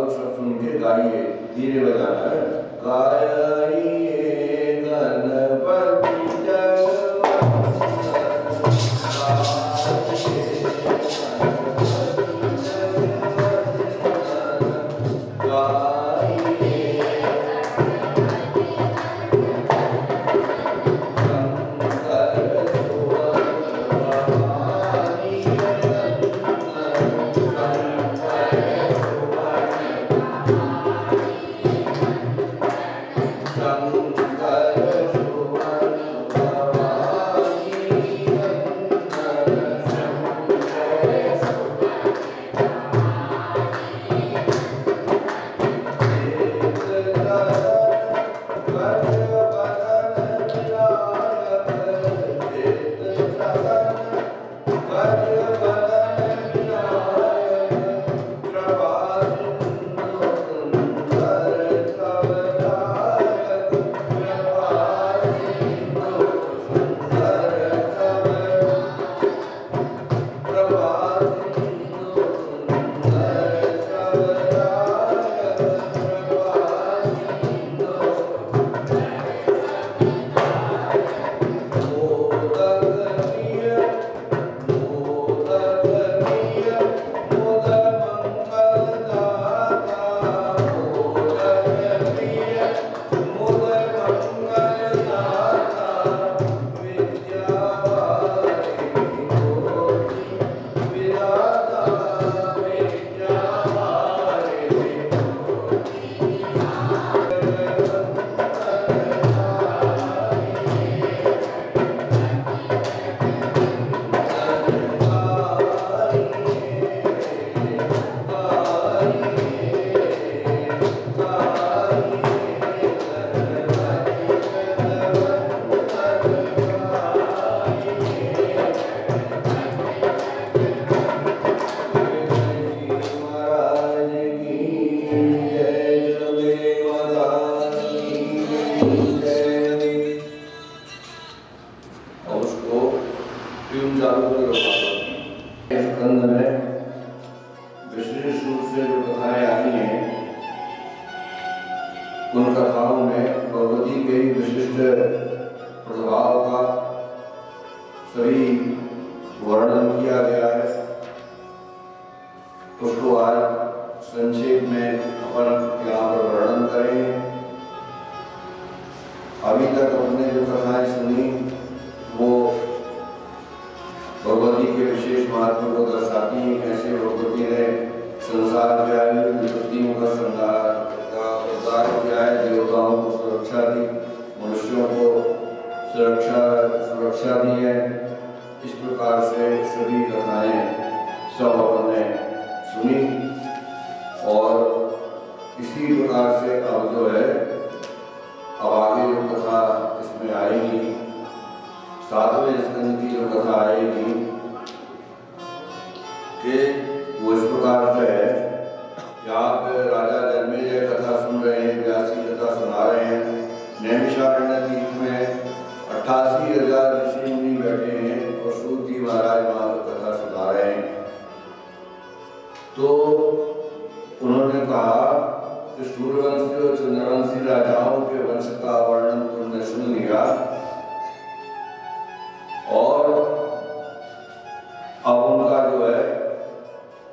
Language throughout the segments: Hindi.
लोग सब सुन के गाइए, धीरे बजाना है। गाइए गणपति उन कथाओं में भगवती के विशिष्ट प्रभाव का सभी वर्णन किया गया है। उसको आज संक्षेप में अपन यहाँ पर वर्णन करेंगे। अभी तक अपने जो कथाएं सुनी वो भगवती के विशेष महत्व को दर्शाती हैं। कैसे भगवती ने संसार में आई हुई विपत्तियों का संहार उद्धार किया है, देवताओं को सुरक्षा दी, मनुष्यों को सुरक्षा दी है। इस प्रकार से सभी कथाएं सब अपने सुनी और इसी प्रकार से अब जो है अब आगे जो कथा इसमें आएगी, 7वें स्कंद की जो कथा आएगी कि वो इस प्रकार से है। यहाँ पे राजा जन्मेजय कथा सुन रहे हैं, व्यासी कथा सुना रहे हैं। नैमिषारण्य तीर्थ में 88,000 ऋषि मुनि बैठे हैं और सूत जी महाराज वहाँ पर कथा सुना रहे हैं। तो उन्होंने कहा कि सूर्यवंशी और चंद्रवंशी राजाओं के वंश का वर्णन तुमने सुन लिया और अब उनका जो है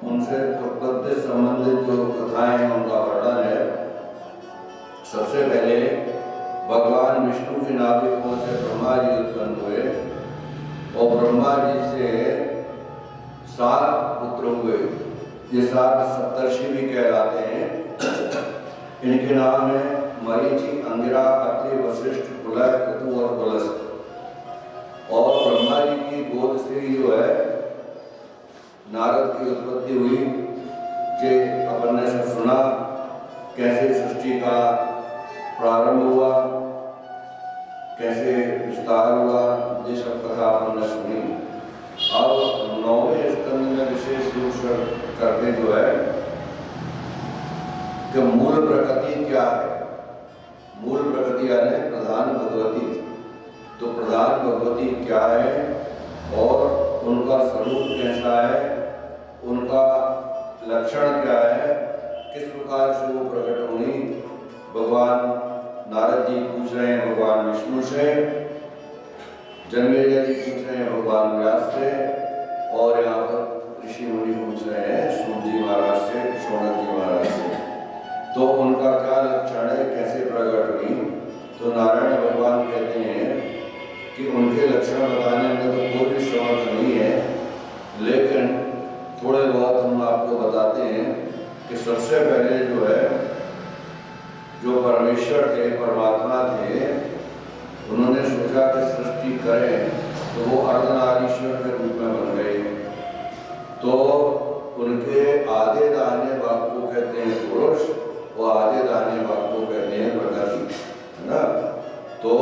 उनसे उत्पत्ति संबंधित जो कथाएं हैं उनका वर्णन है। सबसे पहले भगवान विष्णु के नाभिकों से ब्रह्मा जी उत्पन्न हुए और ब्रह्मा जी से 7 पुत्र हुए। ये 7 सप्तर्षि भी कहलाते हैं। इनके नाम है मरीचि, अंगिरा, अत्रि, वशिष्ठ, पुलह, क्रतु और पुलस्त्य। और ब्रह्मा जी की गोद से जो है नारद की उत्पत्ति हुई। जे अपन ने सब सुना कैसे सृष्टि का प्रारंभ हुआ, कैसे विस्तार हुआ, ये सब कथा अपन ने सुनी। अब 9वें स्कंद में विशेष रूप से करके जो है कि मूल प्रकृति क्या है। मूल प्रकृति यानी प्रधान भगवती। तो प्रधान भगवती क्या है और उनका स्वरूप कैसा है, उनका लक्षण क्या है, किस प्रकार से वो प्रकट हुई। भगवान नारद जी पूछ रहे हैं भगवान विष्णु से, जन्मेजय जी पूछ रहे हैं भगवान व्यास से, और यहाँ पर ऋषि मुनि पूछ रहे हैं सूत जी महाराज से, शौनक जी महाराज से। तो उनका क्या लक्षण है, कैसे प्रकट हुई? तो नारायण भगवान कहते हैं कि उनके लक्षण बताने में तो कोई भी समर्थ नहीं है, लेकिन थोड़े बहुत हम आपको बताते हैं कि सबसे पहले जो है, जो परमेश्वर थे, परमात्मा थे, उन्होंने सोचा कि सृष्टि करें तो वो अर्धनारीश्वर के रूप में बन गए। तो उनके आधे दाहिने भाग को कहते हैं पुरुष, और आधे दाहिने भाग को कहते हैं प्रकृति, है ना। तो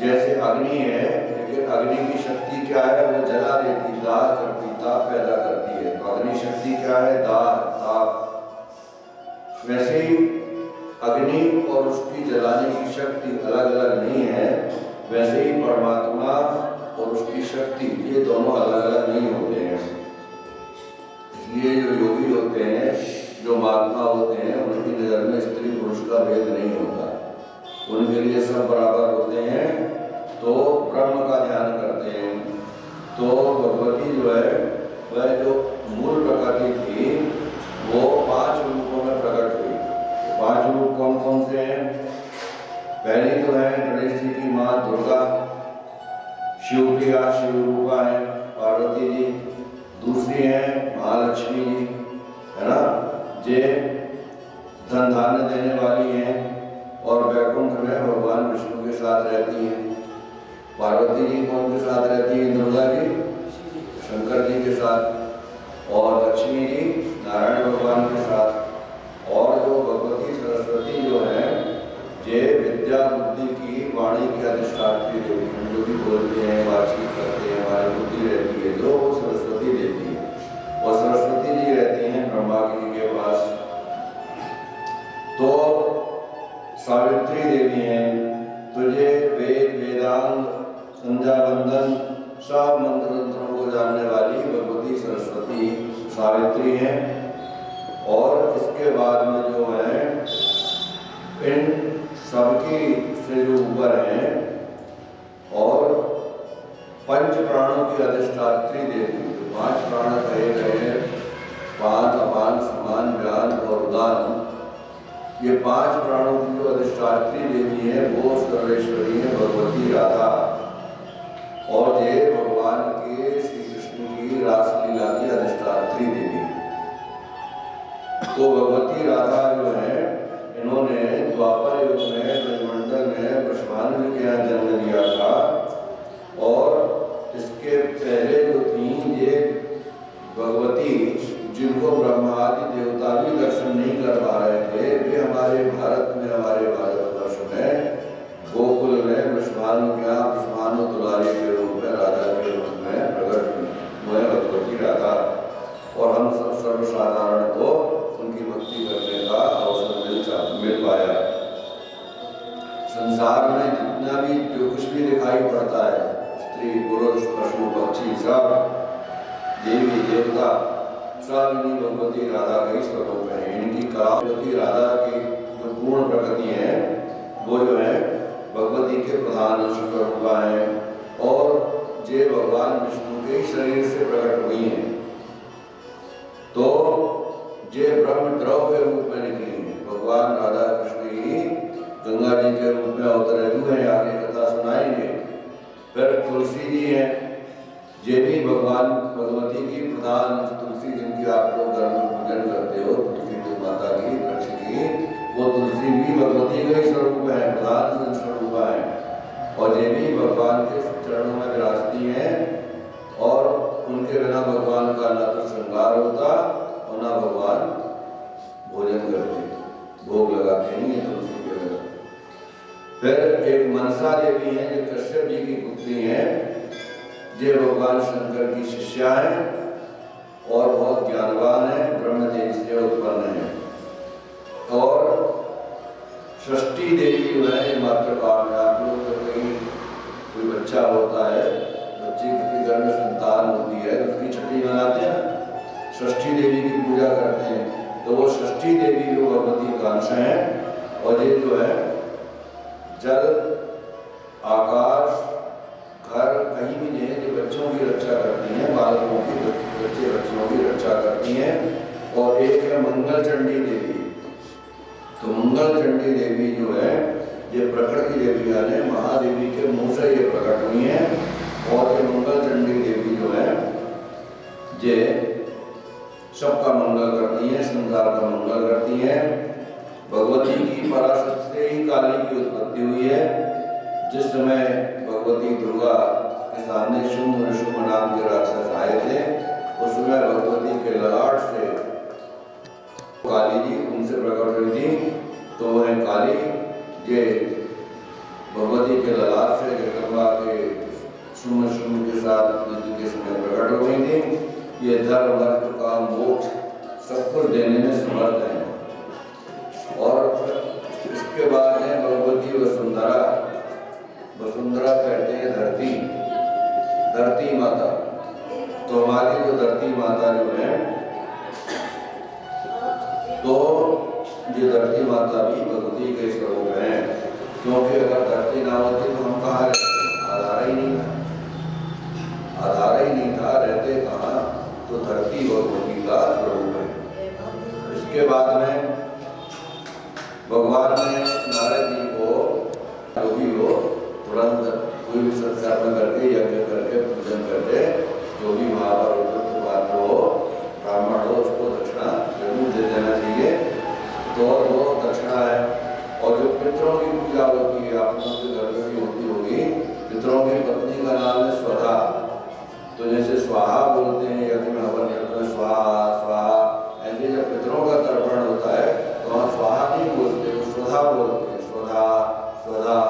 जैसे अग्नि है, लेकिन अग्नि की शक्ति क्या है, वो जला देती, दाह करती, ताप पैदा करती है। तो अग्नि शक्ति क्या है, दाह, ताप। वैसे ही अग्नि और उसकी जलाने की शक्ति अलग अलग नहीं है, वैसे ही परमात्मा और उसकी शक्ति, ये दोनों अलग अलग नहीं होते हैं। इसलिए जो योगी होते हैं, जो महात्मा होते हैं, उनकी नजर में स्त्री पुरुष का भेद नहीं होता, उनके लिए सब बराबर होते हैं। तो ब्रह्म का ध्यान करते हैं। तो भगवती जो है, वह जो मूल प्रकृति थी, वो 5 रूपों में प्रकट हुई। 5 रूप कौन कौन से हैं? पहली तो है गणेश जी की माँ दुर्गा, शिव प्रिया शिव रूपा है पार्वती जी। दूसरी है महालक्ष्मी जी, है ना, जे धन धान्य देने वाली हैं और वैकुंठ में भगवान विष्णु के साथ रहती हैं। पार्वती जी कौन के साथ रहती है? दुर्गा जी शंकर जी के साथ, और लक्ष्मी जी नारायण भगवान के साथ। और जो भगवती सरस्वती जो है, ये विद्या बुद्धि की, वाणी की अधिष्ठात्री देवी हैं, जो भी बोलते हैं, बातचीत करते हैं, हमारी बुद्धि रहती है, जो वो सरस्वती देती है। और सरस्वती जी रहती हैं ब्रह्मा जी के पास। तो सावित्री देवी हैं, तुझे वेद वेदांग संध्या बंदन सब मंत्र तंत्रों को जानने वाली भगवती सरस्वती सावित्री हैं। और इसके बाद में जो है, इन सबकी से जो ऊपर हैं और पंच प्राणों की अधिष्ठात्री देवी, जो 5 प्राण कहे गए, पान अपान समान ज्ञान और उदान, ये 5 प्राणों की जो अधिष्ठात्री देवी है, वो सर्वेश्वरी है भगवती राधा। और ये भगवान के श्री कृष्ण की रासलीला की अधिष्ठात्री देवी। तो भगवती राधा जो है, इन्होंने द्वापर युग में ब्रजमंडल में वृषभानु के यहाँ जन्म लिया था। और इसके पहले जो थी ये भगवती, जिनको ब्रह्मा आदि देवता भी दर्शन नहीं कर पा रहे थे, वे हमारे भारत में, हमारे भारतवर्ष में गोकुल में वृषभानु के यहाँ वृषभानु दुलारी के रूप में, राजा के रूप में प्रकट हुई, वो है भगवती राधा। और हम सब सर्वसाधारण को उनकी भक्ति करने का अवसर मिल पाया। संसार में जितना भी जो कुछ भी दिखाई पड़ता है, स्त्री पुरुष पशु पक्षी सब, देवी देवता, सब इन्हीं भगवती राधा का ही स्वरूप है। इनकी कला भगवती राधा की जो पूर्ण प्रकृति है, वो जो है भगवती के प्रधान स्वरूप है। और जे भगवान विष्णु के शरीर से प्रकट हुई हैं। तो जे ब्रह्म द्रव के रूप में निकली है। भगवान राधा कृष्ण ही गंगा जी के रूप में अवतरे हुए हैं, आगे कथा सुनाएंगे। फिर तुलसी जी हैं, ये भी भगवान भगवती की प्रधान तुलसी, जिनकी आप लोग घर में पूजन करते हो, तुलसी की माता की, वृक्ष की, वो तुलसी भी भगवती का ही स्वरूप है, प्रधान स्वरूप है। और ये भी भगवान के चरणों में विराजती हैं। और उनके बिना भगवान का ना तो श्रृंगार होता और ना भगवान भोजन करते, भोग लगाते नहीं है तुलसी के बिना। फिर एक मनसा देवी है, जो कश्यप जी की पुत्री है, जो भगवान शंकर की शिष्या है और बहुत ज्ञानवान है, ब्रह्मदेव से उत्पन्न है। और षष्ठी देवी जो है मातृकाल में, आप लोग जब कहीं कोई बच्चा होता है, बच्चे के घर में संतान होती है, उसकी छठी मनाते हैं, षष्ठी देवी की पूजा करते हैं। तो वो षष्ठी षष्ठी देवी जो भगवती का अंश है, और ये जो है जल, आकाश, घर, कहीं भी नहीं, ये बच्चों की रक्षा करती हैं, बालकों की, बच्चों की रक्षा करती हैं। और एक है मंगल चंडी देवी। तो मंगल चंडी देवी जो है ये प्रकट की देवी है, महादेवी के मुंह से ये प्रकट हुई है। और ये मंगल चंडी देवी जो है ये सबका मंगल करती है, संसार का मंगल करती है। भगवती की पराशक्ति से ही काली की उत्पत्ति हुई है। जिस समय भगवती दुर्गा के सामने शुंभ नाम के राक्षस आए थे, उस समय भगवती के ललाट से काली जी उनसे प्रकट हुई थी। तो वह काली ये भगवती के ललाट से जगदम्बा के शुंभ के साथ युद्ध के समय प्रकट हो गई थी। ये धर्म, अर्थ, काम, मोक्ष सब कुछ देने में समर्थ है। और इसके बाद है भगवती वसुंधरा। वसुंधरा कहते हैं धरती माता। तो हमारी जो धरती माता जो है, तो ये धरती माता भी भगवती के स्वरूप है। क्योंकि अगर धरती ना होती तो हम कहाँ रहते? आधार ही नहीं था, रहते कहाँ? तो धरती भगवती का स्वरूप है। इसके बाद में भगवान ने नारद जी को जो भी हो तुरंत कोई भी सत्कर्म करके, यज्ञ करके, पूजन करके, जो भी महाभारत पात्र हो, ब्राह्मण हो, उसको दक्षिणा जरूर दे देना चाहिए। तो वो दक्षिणा है। और जो पितरों की पूजा होती है, आप लोगों के घर में भी होती होगी, पितरों की पत्नी का नाम है स्वधा। तो जैसे स्वाहा बोलते हैं यज्ञ में हवन करते हैं, स्वाहा स्वाहा, ऐसे जब पितरों का तर्पण होता है तो वहाँ स्वाहा नहीं बोलते, तो स्वधा बोलते हैं, स्वधा स्वधा।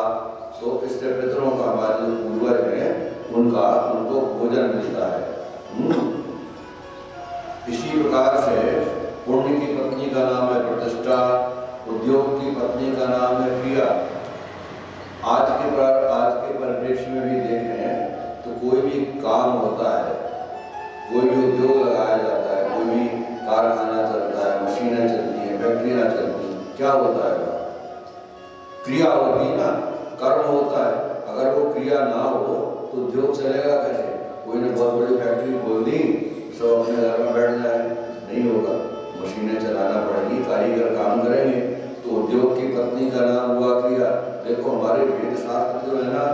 तो इससे पितरों का, हमारे जो पूर्वज हैं उनको भोजन मिलता है। इसी प्रकार से पुण्य की पत्नी का नाम है प्रतिष्ठा, उद्योग की पत्नी का नाम है क्रिया। आज के परिप्रेक्ष्य में भी देखें तो कोई भी काम होता है, कोई भी उद्योग लगाया जाता है, कोई भी कारखाना चलता है, मशीनें चलती हैं, फैक्ट्रियाँ चलती हैं, क्या होता है? क्रिया होती है ना, कर्म होता है। अगर वो क्रिया ना हो तो उद्योग चलेगा कैसे? कोई ने बहुत बड़ी फैक्ट्री खोल दी, सब अपने घर में बैठ जाए, नहीं होगा। मशीनें चलाना पड़ेगी, कारीगर काम करेंगे। तो उद्योग की पत्नी का नाम हुआ क्रिया। देखो हमारे वेद शास्त्र जो है ना,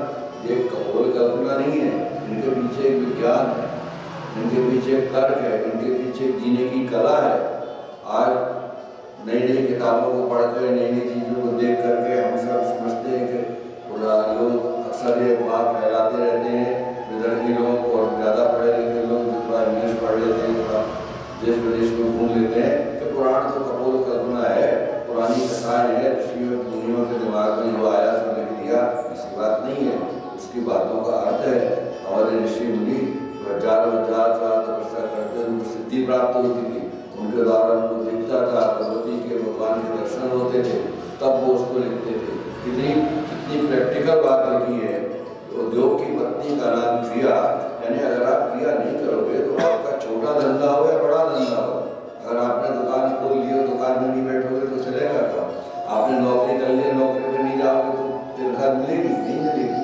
ये खगोल कल्पना नहीं है, इनके पीछे एक विज्ञान है, इनके पीछे एक तर्क है, इनके पीछे जीने की कला है। आज नई नई किताबों को पढ़ कर, नई नई चीज़ों को देख करके हम सब समझते हैं कि लोग अक्सर ये बात फैलाते रहते हैं, विदर्भी लोग और ज़्यादा पढ़े लिखे लोग जो थोड़ा इंग्लिश पढ़ लेते हैं, थोड़ा देश विदेश में घूम लेते हैं कि पुराण तो खगोल कल्पना है, पुरानी कथाएं हैं, ऋषियों मुनियों के दिमाग में जो आया सो लिख दिया, ऐसी बात नहीं है। उसकी बातों का अर्थ है। हमारे ऋषि मुनि हजार तपस्या करते, उनको सिद्धि प्राप्त होती थी, उनके द्वारा उनको दिखता था, भगवती के भगवान के दर्शन होते थे, तब वो उसको लिखते थे। कितनी प्रैक्टिकल बात लिखी है। उद्योग की पत्नी का नाम क्रिया, यानी अगर आप क्रिया नहीं करोगे तो आपका छोटा धंधा हो या बड़ा धंधा हो, अगर आपने दुकान खोल ली हो, दुकान में नहीं बैठोगे तो चलेगा क्या? आपने नौकरी कर ली, नौकरी पे नहीं जाओगे तो तनख्वाह मिलेगी? नहीं मिलेगी।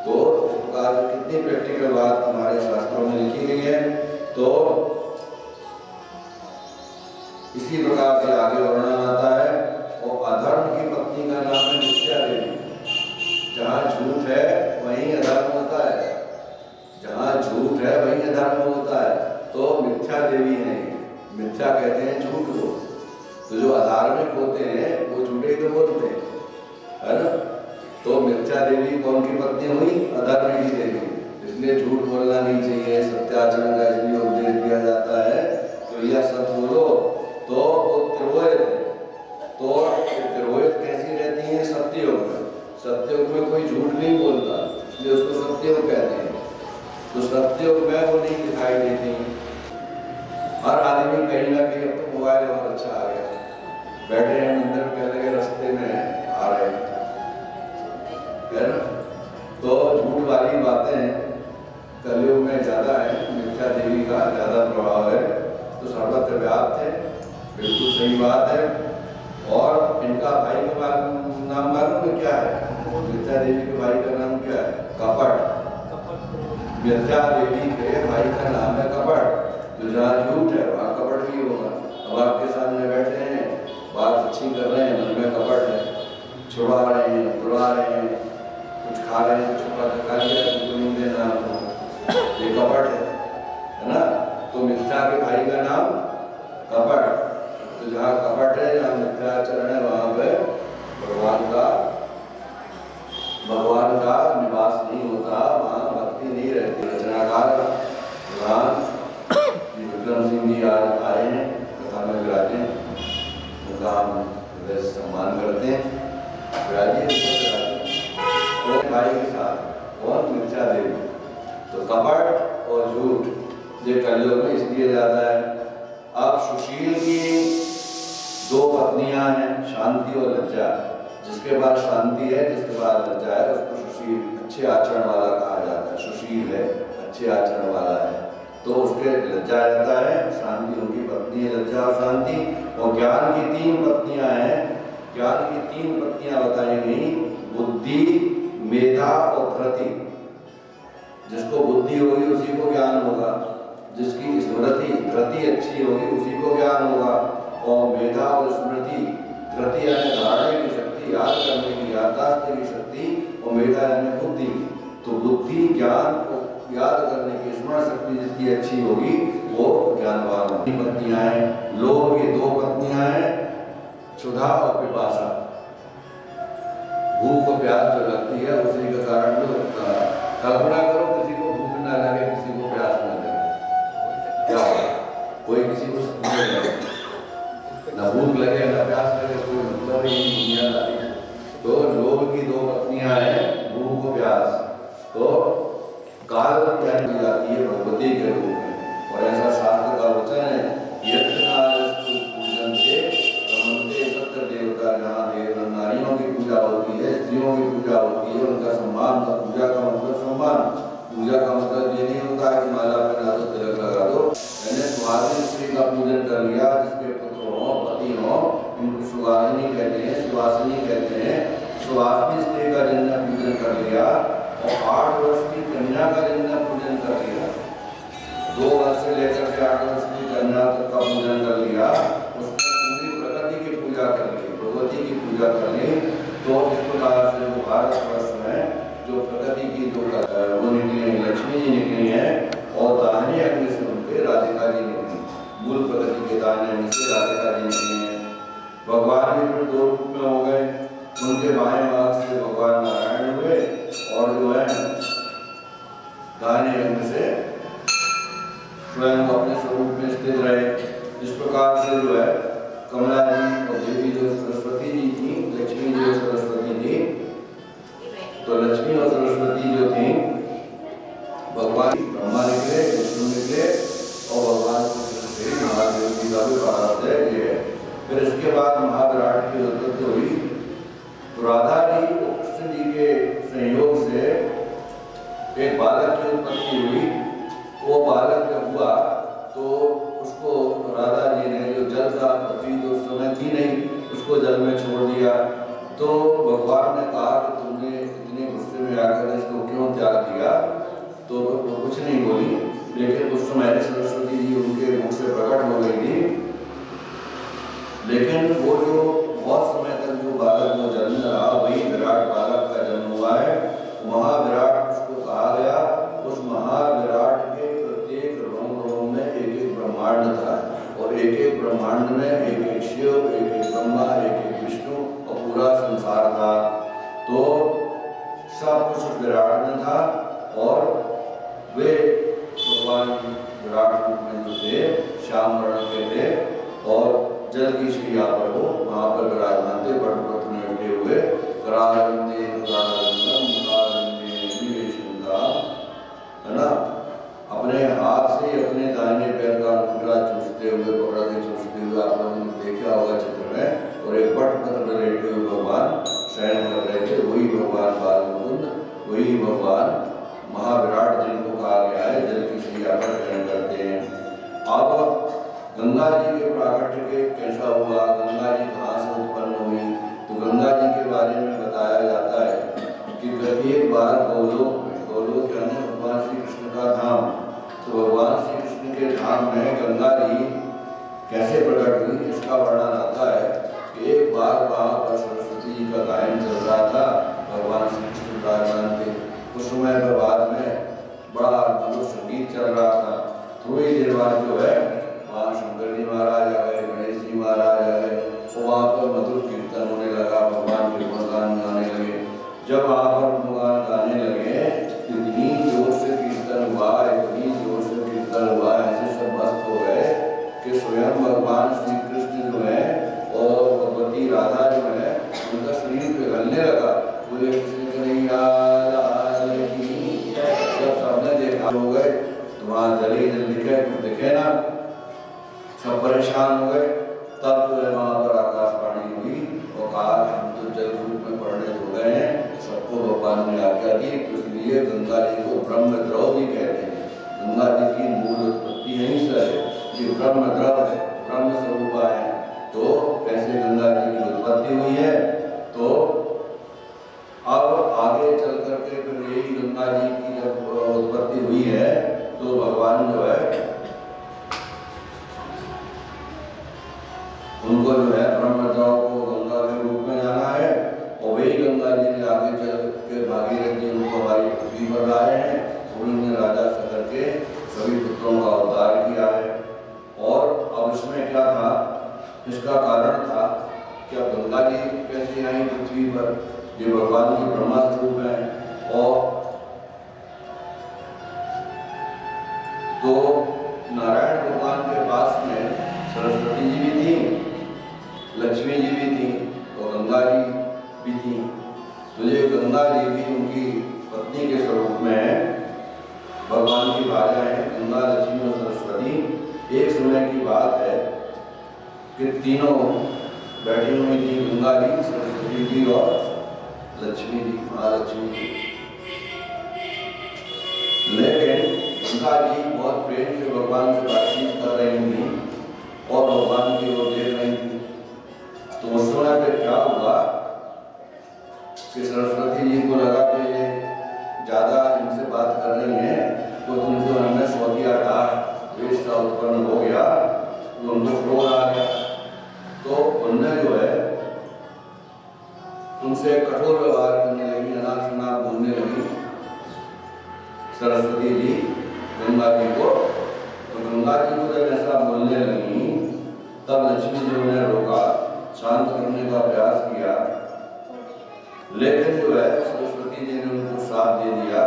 तो इस प्रकार कितनी प्रैक्टिकल बात हमारे शास्त्रों में लिखी गई है। तो इसी प्रकार से आगे वर्णन आता है। और अधर्म की पत्नी का नाम है मिथ्या देवी। जहाँ झूठ है वहीं अधर्म होता है, जहाँ झूठ है वहीं अधर्म होता है। तो मिथ्या देवी है। मिथ्या कहते हैं झूठ को। तो जो अधार्मिक होते हैं वो झूठे तो बोलते हैं, है ना। तो मिथ्या देवी कौन की पत्नी हुई? अधर्म की देवी। इसलिए झूठ बोलना नहीं चाहिए, सत्याचरण का इसलिए उपदेश दिया जाता है। तो यह सच बोलो। तो वो तिरोहित है। तो तिरोहित कैसी रहती है? सत्ययुग में। सत्ययुग में कोई झूठ नहीं बोलता, इसलिए उसको सत्ययुग कहते हैं। तो सत्ययुग में वो नहीं दिखाई देती। हर आदमी कहीं ना कहीं, अब तो मोबाइल बहुत अच्छा आ गया, बैठे हैं मंदिर में, कहते हैं रास्ते में आ रहे हैं, है ना। तो झूठ वाली बातें कलयुग में ज़्यादा है, मिथ्या देवी का ज़्यादा प्रभाव है। तो सर्वत्र व्याप्त है। बिल्कुल सही बात है। और इनका भाई का नाम मालूम है क्या है? मिथ्या देवी के भाई का नाम क्या है? कपट। मिथ्या देवी के भाई का नाम है कपट। तो जहाँ झूठ है वहाँ कपट भी होगा। अब आपके सामने बैठे हैं, बात अच्छी कर रहे हैं, मन में कपट है, छुड़ा रहे हैं, बुला रहे हैं, कुछ खा रहे हैं, छुपा खा लिया, तुमको नहीं देना आपको, ये कपट है ना? तो मिथ्या के भाई का नाम कपट। तो जहाँ कपट है, जहाँ मिथ्याचरण है, वहाँ पे भगवान का निवास नहीं होता, वहाँ भक्ति नहीं रहती। रचनाकार भगवान विक्रम सिंह जी आज आए हैं, कथा में विराजे, उनका हम सम्मान करते हैं। तो भाई के साथ और मिथ्या देवी, तो कपट और झूठ ये कलयुग में इसलिए ज्यादा है। अब सुशील की दो पत्नियां हैं, शांति और लज्जा। जिसके पास शांति है, जिसके पास लज्जा है, उसको सुशील, अच्छे आचरण वाला कहा जाता है। सुशील है, अच्छे आचरण वाला है, तो उसके लज्जा रहता है। शांति उनकी पत्नी है, लज्जा और शांति। और ज्ञान की तीन पत्नियां हैं। ज्ञान की तीन पत्नियां बताई गई, बुद्धि, मेधा और धृति। जिसको बुद्धि होगी उसी को ज्ञान होगा, जिसकी स्मृति धृति अच्छी होगी उसी को ज्ञान होगा। और मेधा और स्मृति, धृति यानी धारणे की शक्ति, याद करने की, याददाश्त की शक्ति, और मेधा यानी बुद्धि। तो बुद्धि, ज्ञान को याद करने की स्मरण शक्ति जिसकी अच्छी होगी वो ज्ञानवान होगी। पत्नियां हैं, लोभ की दो पत्नियां हैं, क्षुधा और पिपासा। भूख को प्यास जो लगती है उसी का कारण जो कल्पना करो, किसी को भूख ना लगे, किसी को प्यास ना लगे, क्या होगा? कोई किसी को ना भूख लगे ना प्यास लगे, कोई मतलब ही नहीं दुनिया का। तो लोभ की दो पत्नियां हैं, भूख और प्यास। तो काल यानी जाती है भगवती के रूप में। और ऐसा शास्त्र का वचन है, पूजन से रमन्ते सत्र देवता। जहाँ देव नारियों की पूजा होती है, स्त्रियों की पूजा होती है, उनका सम्मान। पूजा का मतलब सम्मान। पूजा का मतलब ये नहीं होता है कि माला पहना दो, तिलक लगा दो। मैंने सुहासिनी स्त्री का पूजन कर लिया, जिसके पुत्र हो, पति हो, इनको सुहासिनी कहते हैं, सुहासिनी कहते हैं। सुहासिनी स्त्री का जिन्ना पूजन कर लिया, और 8 वर्ष की कन्या का जिन्ना पूजन कर लिया, 2 वर्ष से लेकर के 8 वर्ष की कन्या तक का पूजन कर लिया, उसने पूरी प्रकृति की पूजा कर ली, भगवती की पूजा कर ली। तो इस प्रकार से जो भारतवर्ष में जो प्रकृति की जो वो निकली, लक्ष्मी जी निकली है, और दाहिने अंग से उनके राधिका जी निकली। मूल प्रकृति के दाहिने अंग से राधिका जी निकली है। भगवान भी फिर 2 रूप में हो गए। उनके बाएं भाग से भगवान नारायण हुए, और जो है दाहिने अंग से स्वयं अपने स्वरूप में स्थित रहे। इस प्रकार से जो है कमला जी और देवी जो सरस्वती जी थी, लक्ष्मी जी और सरस्वती थी, तो लक्ष्मी और सरस्वती जो थी, भगवान ब्रह्मा निकले, विष्णु निकले, और भगवान महादेव जी का भी प्रारब्ध है ये। फिर इसके बाद महाविराट की उत्पत्ति हुई। तो राधा जी और कृष्ण जी के संयोग से एक बालक की उत्पत्ति हुई। वो बालक जब हुआ तो उसको राधा जी ने, जो जल का पृथ्वी जो उस समय थी नहीं, उसको जल में छोड़ दिया। तो भगवान ने कहा कि तुमने इतने गुस्से में आकर इसको क्यों त्याग दिया? तो वो कुछ नहीं बोली, लेकिन उस समय सरस्वती जी उनके मुख से प्रकट हो गई थी। लेकिन वो जो बहुत समय तक जो बालक जो जन्म रहा, वही विराट बालक का जन्म हुआ है। महाविराट उसको कहा गया। उस महाविराट के प्रत्येक रोम रोम में एक एक ब्रह्मांड था, और एक एक ब्रह्मांड में एक एक शिव, एक एक ब्रह्मा, एक एक विष्णु, और पूरा संसार था। तो सब कुछ उस विराट में था, और वे भगवान विराट रूप में जो थे, श्याम वर्ण के थे, और जल की शैया पर वो वहाँ पर विराजमान थे, बटपट में बैठे हुए। करारंदे करारंदम करारंदे निवेशुदा, है ना? अपने हाथ से अपने दाहिने पैर का अंगूठा चूसते हुए, पकड़ के चूसते हुए, आप लोगों ने देखा होगा चित्र में। और एक बटपट में बैठे हुए भगवान शयन कर रहे थे। वही भगवान बालमुकुंद, वही भगवान महाविराट, जिनको कहा गया है जल की शैया पर शयन करते हैं। अब गंगा जी के प्राकट्य के कैसा हुआ, गंगा जी कहाँ से उत्पन्न हुई, तो गंगा जी के बारे में बताया जाता है कि एक बार गोलोक यानी भगवान श्री कृष्ण का धाम, तो भगवान श्री कृष्ण के धाम में गंगा जी कैसे प्रकट हुई इसका वर्णन आता है कि एक बार वहाँ पर सरस्वती जी का गायन चल रहा था, भगवान श्री कृष्ण विराजमान थे। उस समय पर बाद में बड़ा मधुर संगीत चल रहा था। थोड़ी देर बाद जो है वहाँ शंकर जी महाराज आ गए, गणेश जी महाराज आ गए, तो वहाँ पर मधुर कीर्तन होने लगा, भगवान के गुणगान गाने लगे। जब वहाँ पर गुणगान गाने लगे इतनी जोर से कीर्तन हुआ, इतनी जोर से कीर्तन हुआ, ऐसे सब मस्त हो गए कि स्वयं भगवान श्री कृष्ण जो है और भगवती राधा जो है उनका शरीर पिघलने लगा। बोले कृष्ण कन्हैया लाल की। जब सबने देखा हो गए तो वहाँ जल ही जल दिखे ना, सब परेशान हो गए। तब जो है वहाँ पर आकाशवाणी हुई और कहा हम तो जल रूप में परिणत हो गए हैं, सबको भगवान ने आज्ञा दी, तो इसलिए गंगा जी को ब्रह्म द्रव भी कहते हैं। गंगा जी की मूल उत्पत्ति यहीं से है, ये ब्रह्म द्रव है, ब्रह्म स्वरूप है। तो कैसे गंगा जी की उत्पत्ति हुई है, तो अब आगे चल करके फिर यही गंगा जी की जब उत्पत्ति हुई है तो भगवान जो है उनको जो है ब्रह्मद्रव को गंगा के रूप में जाना है, और वही गंगा जी ने आगे चल के भागीरथ जी उनको हमारी पृथ्वी पर लाए हैं, उन्होंने राजा सकर के सभी पुत्रों का उद्धार किया है। और अब इसमें क्या था, इसका कारण था कि अब गंगा जी कैसे आई पृथ्वी पर, ये भगवान की ब्रह्मा स्वरूप है। और तो नारायण भगवान के पास में सरस्वती जी भी थी, लक्ष्मी जी भी थी और गंगा जी भी थी। तो ये गंगा जी भी उनकी पत्नी के स्वरूप में है, भगवान की भार्या है गंगा, लक्ष्मी और सरस्वती। एक समय की बात है कि तीनों बैठी हुई थी, गंगा जी, सरस्वती जी और लक्ष्मी जी, महालक्ष्मी जी। लेकिन गंगा जी बहुत प्रेम से भगवान से बातचीत कर रही थी और भगवान की ओर देख रही थी। तो उस समय पे क्या हुआ कि सरस्वती जी को लगा कि ये ज्यादा इनसे बात कर रही है, तो उनको हमें सौतिया वेश का उत्पन्न हो गया, तो उनको क्रोध आ गया। तो उनने जो है उनसे कठोर व्यवहार करने लगी, अनाप शनाप बोलने लगी सरस्वती जी गंगा जी को। तो गंगा जी को जब ऐसा बोलने लगी तब लक्ष्मी जी ने रोका, शांत करने का प्रयास किया, लेकिन जो है सरस्वती जी ने उनको श्राप दे दिया।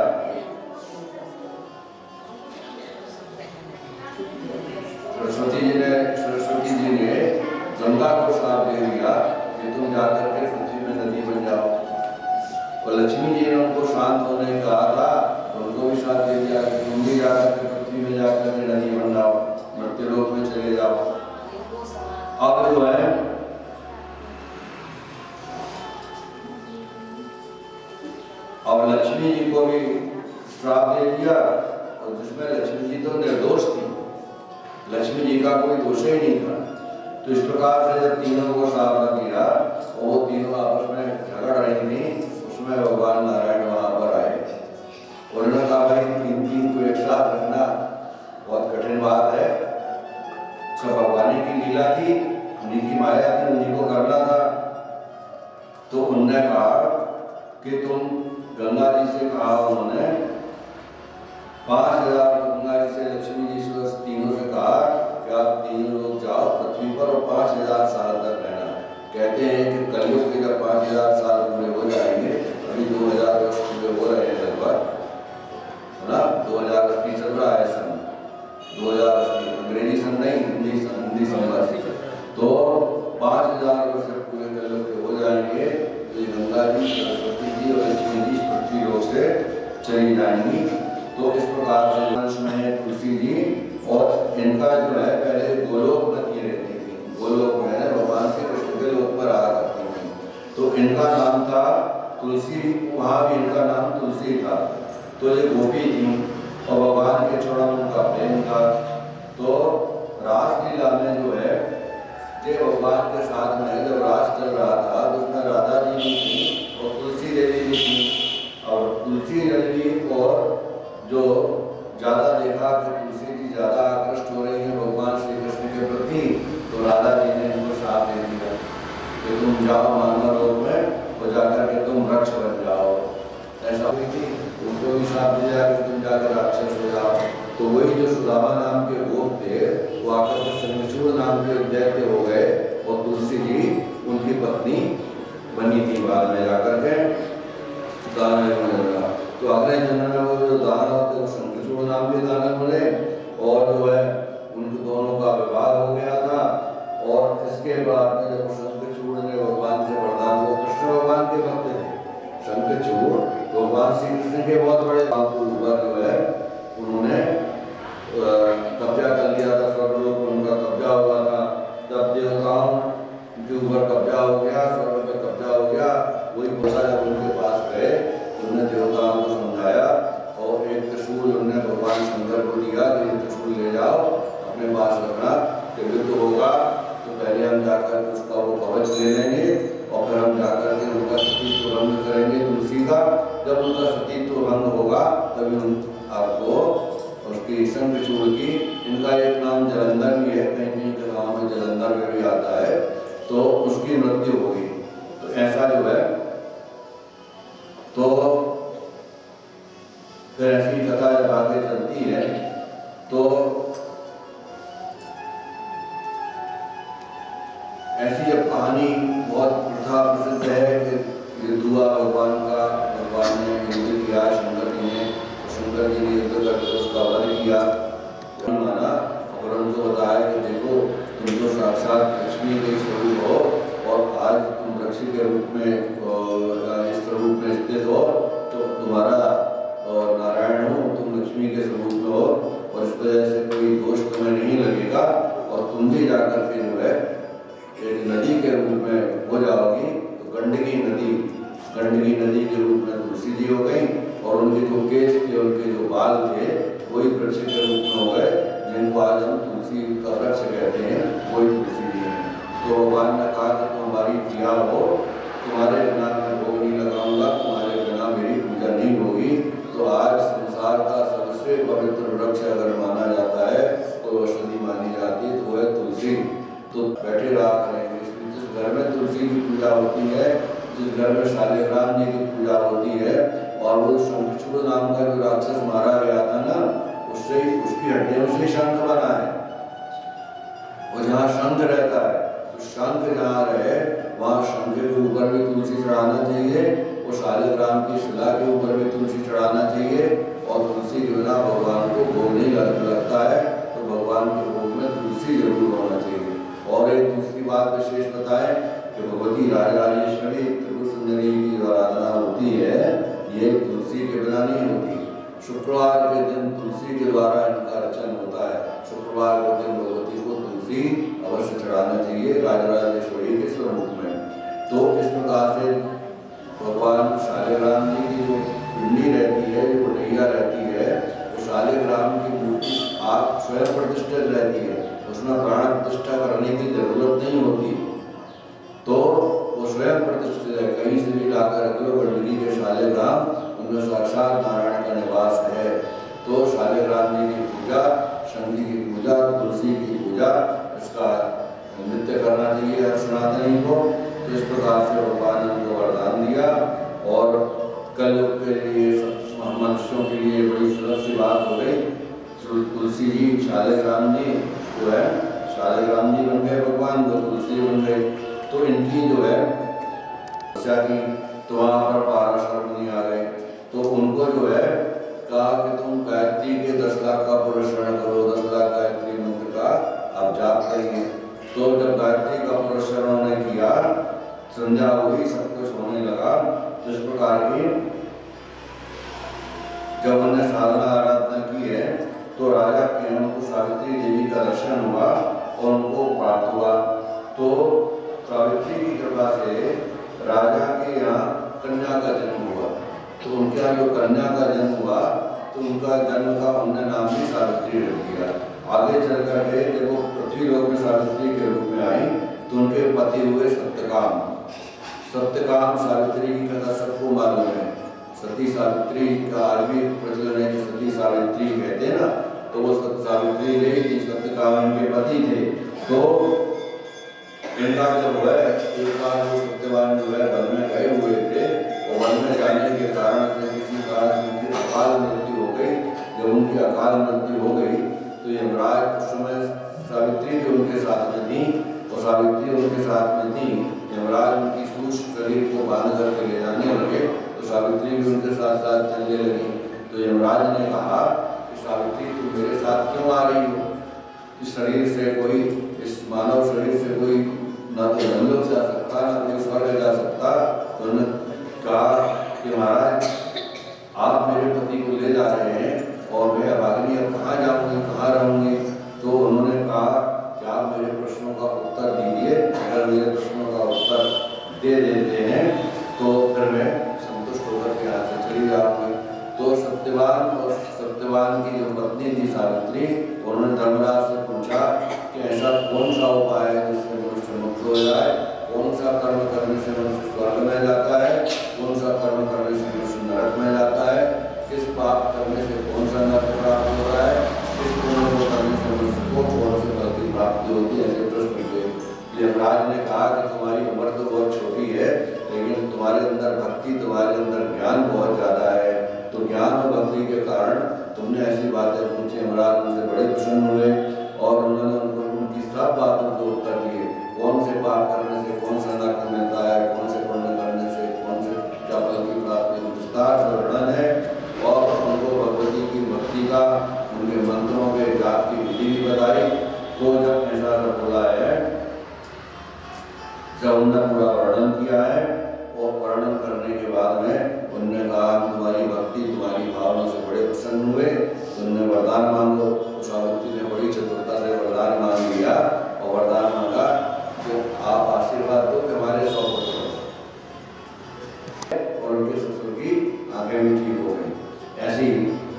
सरस्वती जी ने गंगा को श्राप दे दिया कि तुम जाकर के पृथ्वी में नदी बन जाओ। और लक्ष्मी जी ने उनको शांत होने कहा था, तो उनको भी श्राप दे दिया कि तुम भी जाकर के पृथ्वी में जाकर के नदी बन जाओ, मृत्युलोक में चले जाओ। अब जो है अब लक्ष्मी जी को भी श्राप दे दिया, और जिसमें लक्ष्मी जी तो निर्दोष थी, लक्ष्मी जी का कोई दोष ही नहीं था। तो इस प्रकार से जब तीनों को श्राप लग गया और वो तीनों आपस में झगड़ रही थी, उसमें भगवान नारायण वहां पर आए। उन्होंने कहा भाई तीन को एक साथ रखना बहुत कठिन बात है, सब भगवान की लीला थी, उन्हीं की माया थी, उन्हीं को करना था। तो उन्होंने कहा कि तुम गंगा जी से कहा, उन्होंने 5000 गंगा जी से लक्ष्मी जी से तीनों से कहा कि आप तीनों लोग जाओ पृथ्वी पर और 5000 साल तक रहना। कहते हैं कि कलयुग के जब 5000 साल पूरे हो जाएंगे, अभी 2000 वर्ष पूरे हो रहे हैं लगभग, है ना, 2080 चल रहा है सन, 2080 अंग्रेजी सन नहीं, हिंदी सन बस। तो 5000 वर्ष पूरे कलयुग के हो जाएंगे, तो ये गंगा जी, सरस्वती जी और लक्ष्मी जी पृथ्वी लोक से चली जाएंगी। तो इस प्रकार से वंश में तुलसी जी और इनका जो है पहले गोलोक में की रहती थी, गोलोक में भगवान से कृष्ण के लोक पर आ करती थी। तो इनका नाम था तुलसी, वहाँ भी इनका नाम तुलसी था। तो ये गोपी थी और भगवान के चरणों में उनका प्रेम था। तो रासलीला में जो है जय भगवान के साथ में जब रास चल रहा था तो उसमें राधा जी भी थी और तुलसी देवी भी थी। और तुलसी देवी को जो ज़्यादा देखा कि तुलसी जी ज़्यादा आकृष्ट हो रही है भगवान श्री कृष्ण के प्रति, तो राधा जी ने इनको श्राप दे दिया कि तुम जाओ मानव लोक में और जाकर के तुम वृक्ष बन जाओ। ऐसा हुई थी, उनको भी श्राप दिया कि तुम जाकर राक्षस हो जाओ। तो वही जो सुदामा नाम के गोप थे वो आकर के संगचूड़ नाम के दैत्य हो गए और तुलसी जी उनकी पत्नी बनी थी बाद में जाकर के दानव। तो अगले जन्म में वो जो दानव थे वो संगचूड़ नाम के दानव बने और जो है उनके दोनों का विवाह हो गया था। और इसके बाद में जब शंखचूड़ ने भगवान से वरदान, वो कृष्ण भगवान के भक्त थे, शंखचूड़ भगवान श्री कृष्ण के बहुत बड़े ऊपर जो है उन्होंने कब्जा कर लिया था, स्वर्गलोक पर उनका कब्जा हुआ था। तब देवताओं के ऊपर कब्जा हो गया, स्वर्ग पे कब्जा हो गया। वही बोला जब उनके पास गए उन्होंने देवताओं को समझाया और एक त्रिशूल उन्होंने भगवान शंकर को दिया कि ये त्रिशूल ले जाओ अपने पास रखना, कि युद्ध होगा तो पहले हम जाकर उसका वो कवच ले लेंगे और फिर हम जाकर के उनका सतीत्व भंग करेंगे तुलसी का। जब उनका सतीत्व भंग होगा तभी हम आपको उसकी शंखचूड़ की, इनका एक नाम जलंधर भी है, कहीं कहीं के गाँव में जलंधर में भी आता है, तो उसकी मृत्यु होगी। तो ऐसा जो है तो फिर ऐसी कथा जब आगे चलती है तो ऐसी जब कहानी बहुत प्रथा प्रसिद्ध है कि युद्ध हुआ भगवान का, भगवान ने युद्ध किया शंकर जी ने, शंकर जी ने युद्ध करके उसका वध किया माना और उनको बताया कि देखो तुम तो साक्षात लक्ष्मी के स्वरूप हो और आज तुम वृक्ष के रूप में इस स्वरूप में स्थित हो, तो तुम्हारा और नारायण हो, तुम लक्ष्मी के स्वरूप में हो और इस वजह से कोई दोष तुम्हें नहीं लगेगा और तुम भी जाकर के जो है एक नदी के रूप में हो जाओगी। तो गंडकी नदी के रूप में तुलसी जी हो गई और उनके जो केस थे, उनके जो बाल थे, वही वृक्ष के रूप में हो गए, जिनको आज हम तुलसी का वृक्ष कहते हैं, वही तुलसी जी हैं। तो भगवान ने कहा कि तुम हमारी प्रिया हो, तुम्हारे बिना मैं भोग नहीं लगाऊंगा, तुम्हारे बिना मेरी पूजा नहीं होगी। तो आज संसार का सबसे पवित्र वृक्ष अगर माना जाता है, कोई औषधि मानी जाती है, तो वह तुलसी। तो बैठे रहा करेंगे, जिस घर में तुलसी की पूजा होती है, जिस घर में शालिग्राम जी की पूजा होती है, और वो शंखचूड़ नाम का जो राक्षस मारा गया था ना, उससे उसकी हड्डियों से शंख बना है। और जहाँ शंख रहता है तो शंख जहाँ रहे वहाँ शंख के ऊपर भी तुलसी चढ़ाना चाहिए और शालिग्राम की शिला के ऊपर भी तुलसी चढ़ाना चाहिए। और तुलसी के बिना भगवान को भोग नहीं लगता है, तो भगवान के भोग में तुलसी जरूर होना चाहिए। और एक दूसरी बात विशेष बताएं कि भगवती राजराजेश्वरी त्रिपुर सुंदरी की जो आराधना होती है, ये तुलसी के बिना नहीं होती। शुक्रवार के दिन तुलसी के द्वारा इनका रचन होता है। शुक्रवार के दिन भगवती को तुलसी अवश्य चढ़ाना चाहिए राजराजेश्वरी के स्वरूप में। तो इस प्रकार से भगवान शालिग्राम जी की जो पिंडी रहती है, जो नैया रहती है, वो शालिग्राम की मूर्ति आप स्वयं प्रतिष्ठित रहती है, उसमें प्राण प्रतिष्ठा करने की जरूरत नहीं होती। तो वो स्वयं प्रतिष्ठित है, कहीं से भी लाकर रख लो, गंडकी के शालिग्राम उनमें साक्षात नारायण का निवास है। तो शालिग्राम जी की पूजा, शंकर की पूजा, तुलसी की पूजा, इसका नित्य करना चाहिए हर सनातनी को। तो इस प्रकार से भगवान ने उनको वरदान दिया और कलयुग के लिए मनुष्यों के लिए बड़ी सुलभ सी बात हो गई। तुलसी जी शालिग्राम जी जो है, शालिग्राम जी बन गए भगवान, वो तुलसी बन गए। तो इनकी जो है की तो वहाँ पर पाराशर मुनि आ गए, तो उनको जो है कहा कि तुम गायत्री के 10 लाख का पुरस्कार करो, 10 लाख गायत्री मंत्र का आप जाप करिए। तो जब गायत्री का पुरस्कार उन्होंने किया, संध्या हुई, सब कुछ होने लगा। तो इस प्रकार की जब उन्होंने साधना आराधना की है, तो राजा के उनको सावित्री देवी का दर्शन हुआ और उनको प्राप्त हुआ। तो सावित्री की कृपा से राजा के यहाँ कन्या का जन्म हुआ। तो उनके यहाँ जो कन्या का जन्म हुआ, तो उनका जन्म का उन्होंने नाम भी सावित्री रख दिया। आगे चल करके जब वो पृथ्वी लोक में सावित्री के रूप में आई, तो उनके पति हुए सत्यकाम। सत्यकाम सावित्री की कथा सबको मालूम है। सती सावित्री का आज भी प्रचलन है कि सती सावित्री कहते हैं ना, तो वो सावित्री रही थी, सत्यकाम इनके पति थे। तो इनका जब हुआ एक बार वो सत्यवान जो है वन में गए हुए थे, और वन में जाने के कारण से किसी कारण से उनकी अकाल मृत्यु हो गई। जब उनकी अकाल मृत्यु हो गई तो यमराज उस समय सावित्री जो उनके साथ में थी, और सावित्री उनके साथ में थी, यमराज उनकी सूक्ष्म शरीर को बांध करके ले जाने लगे, तो सावित्री भी उनके साथ साथ चलने लगी। तो यमराज ने कहा कि सावित्री तुम मेरे साथ क्यों आ रही हो? इस शरीर से कोई, इस मानव शरीर से कोई ना तो जन्मलोक जा सकता, ना कोई स्वर्ग जा सकता। तो उन्होंने कहा कि महाराज आप मेरे पति को ले जा रहे हैं और मैं अभागिनी अब कहाँ जाऊँगी, कहाँ रहूँगी? तो उन्होंने कहा कि आप मेरे प्रश्नों का उत्तर दीजिए, अगर मेरे प्रश्नों का उत्तर दे देते हैं तो फिर मैं संतुष्ट होकर के यहाँ से चली जाऊँगी। तो सत्यवान की जो पत्नी थी सावित्री, उन्होंने धर्मराज से पूछा कि ऐसा कौन सा उपाय है जिससे मनुष्य मुक्त हो जाए, कौन सा कर्म करने से मनुष्य स्वर्ग में जाता है, कौन सा कर्म करने से मनुष्य नरक में जाता है, किस पाप करने से कौन सा नरक प्राप्त हो रहा है, किस पुण्य को करने से मनुष्य को कौन सी फल की प्राप्ति होती है, ऐसे प्रश्न किए। यमराज ने कहा कि तुम्हारी उम्र तो बहुत छोटी है, लेकिन तुम्हारे अंदर भक्ति, तुम्हारे अंदर ज्ञान बहुत ज्यादा है, तो ज्ञान और भक्ति के कारण तुमने ऐसी बातें पूछी। यमराज उनसे बड़े प्रसन्न हुए और उन्होंने उनकी सब बातों को उत्तर दिए। कौन से पाप करने से कौन सा नरक मिलता है, कौन से पुण्य करने से कौन से क्या फल की प्राप्ति, विस्तार से वर्णन है। और उनको भगवती की भक्ति का, उनके मंत्रों के जाप की विधि भी बताई। तो जब ऐसा बोला है, जब उन्होंने पूरा वर्णन किया है, और वर्णन करने के बाद में उन्होंने कहा तुम्हारी भक्ति, तुम्हारी भावना से बड़े प्रसन्न हुए, उन्होंने वरदान मांगो। तो सावित्री ने बड़ी चतुरता से वरदान मांग लिया, और वरदान मांगा कि आप आशीर्वाद दो कि हमारे 100 पुत्र हो, और उनके ससुर की आंखें भी ठीक हो गई। ऐसी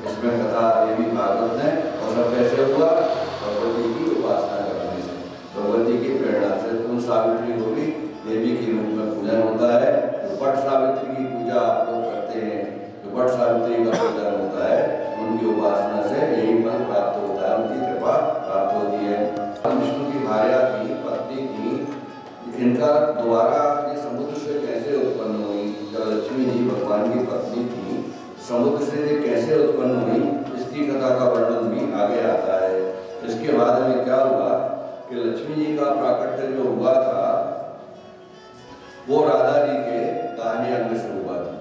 इसमें कथा देवी भागवत ने, और सब कैसे हुआ? भगवती की उपासना करने से, भगवती की प्रेरणा से। उन सावित्री को भी देवी के रूप में पूजन होता है। वट सावित्री की पूजा आप लोग करते हैं, जो वट सावित्री का पूजन होता है, उनकी उपासना से यही फल प्राप्त होता है, उनकी कृपा प्राप्त होती है। विष्णु की भार्या थी, पत्नी थी, इनका द्वारा ये समुद्र से कैसे उत्पन्न हुई? जब लक्ष्मी जी भगवान की पत्नी थी, समुद्र से ये कैसे उत्पन्न हुई, इसकी कथा का वर्णन भी आगे आता है। इसके बाद में क्या हुआ कि लक्ष्मी जी का प्राकट्य जो हुआ था, वो राधा जी के दाहिने अंग से हुआ था।